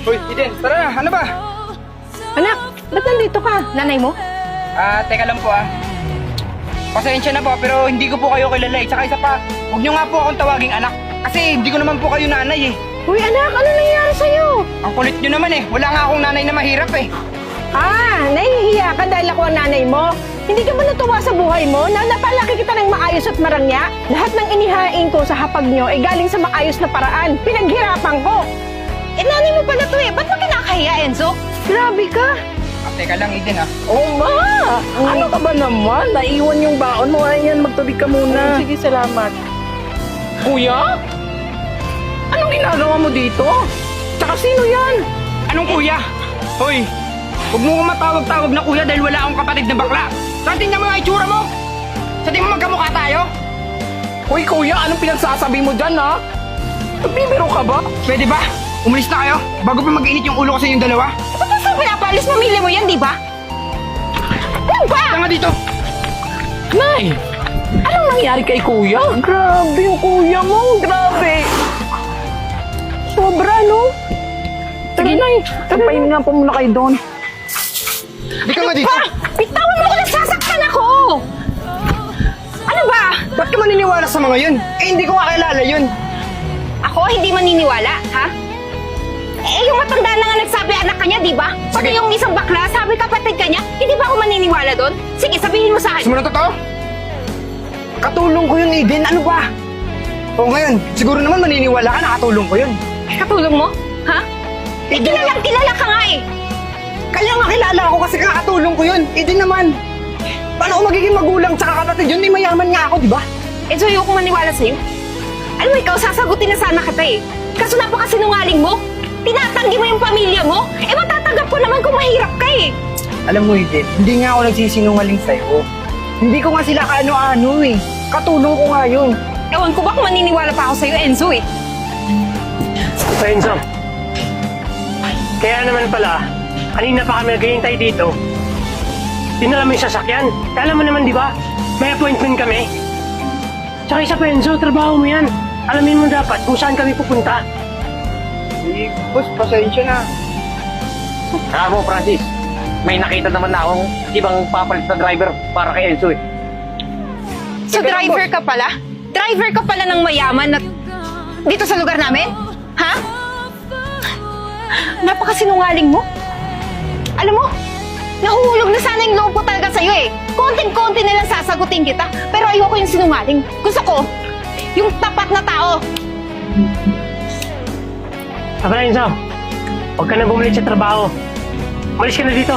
Hoy, Eden, tara na. Ano ba? Anak, ba't nandito ka? Nanay mo? Teka lang po Pasensya na po, pero hindi ko po kayo kilala eh. Tsaka isa pa, huwag niyo nga po akong tawaging anak. Kasi hindi ko naman po kayo nanay eh. Uy anak, ano nangyari sa'yo? Ang kulit niyo naman eh. Wala nga akong nanay na mahirap eh. Nahihiya ka dahil ako ang nanay mo? Hindi ka ba natuwa sa buhay mo na napalaki kita ng maayos at marangya? Lahat ng inihain ko sa hapag nyo ay galing sa maayos na paraan. Pinaghirapan ko. Nanay mo pala to eh. Ba't mo kinakahiya, Enzo? Grabe ka. Teka lang, Eden Oo ma! Ano ka ba naman? Naiwan yung baon mo. Ayan, magtubig ka muna. Sige, salamat. Kuya? Anong ginagawa mo dito? Tsaka sino yan? Anong kuya? Hoy, huwag mo ko matawag-tawag na kuya dahil wala akong kapatid na bakla. Saan tingnan mo yung itsura mo? Sa tingin mo magkamukha tayo? Uy kuya, anong pinagsasabi mo dyan ha? Nagbibiro ka ba? Pwede ba? Umalis na kayo bago pa mag-init yung ulo ko sa inyong dalawa. Ba't sa pinapalis pamilya mo yan, di ba? Ano ba? Tanga dito. Nay! Anong nangyari kay kuya? Grabe yung kuya mo. Grabe. Sobra, no? Sige, Nay. Tampayin nga po muna kayo doon. Di ka nga dito. Bitawan mo ko, nagsasaktan ako! Ano ba? Ba't ka maniniwala sa mga yun? Hindi ko nga kilala yun. Ako hindi maniniwala, ha? Yung matanda na nga nagsabi anak ka niya, di ba? Pati Sige. yung isang bakla, sabi kapatid ka niya, hindi ba ako maniniwala doon? Sige, sabihin mo sa Gusto akin. mo na totoo? Katulong ko yun, Eden. Ano ba? O ngayon, siguro naman maniniwala ka na katulong ko yun. Katulong mo? Ha? Kilala ka nga eh! Kaya nga kilala ako kasi kakatulong ko yun. Eden naman. Paano ako magiging magulang tsaka kapatid yun? May mayaman nga ako, di ba? So ayoko maniwala sa'yo. Alam mo, ikaw sasagutin na sana kita eh. Kaso napakasinungaling mo. Tinatanggi mo yung pamilya mo. Matatanggap ko naman kung mahirap ka eh. Alam mo, Eden, hindi nga ako nagsisinungaling sa'yo. Hindi ko nga sila kaano-ano eh. Katulong ko nga yun. Ewan ko ba kung maniniwala pa ako sa'yo, Enzo eh. So, Enzo, kaya naman pala, kanina pa kami naghihintay dito. Tinala mo yung sasakyan. Alam mo naman, di ba? May appointment kami. Tsaka isa pa, Enzo, trabaho mo yan. Alamin mo dapat kung saan kami pupunta. Boss, pasensya na. Mo, Francis, may nakita naman na akong ibang papalit na driver para kay Enzo eh. So driver ka pala? Driver ka pala ng mayaman at dito sa lugar namin? Ha? Napakasinungaling mo. Alam mo, nahuhulog na sana yung loob ko talaga sa'yo eh. Konting-konti na lang sasagutin kita. Pero ayoko yung sinungaling. Gusto ko, yung tapat na tao. Aba, Enzo, huwag ka na bumalik sa trabaho. Malis ka na dito.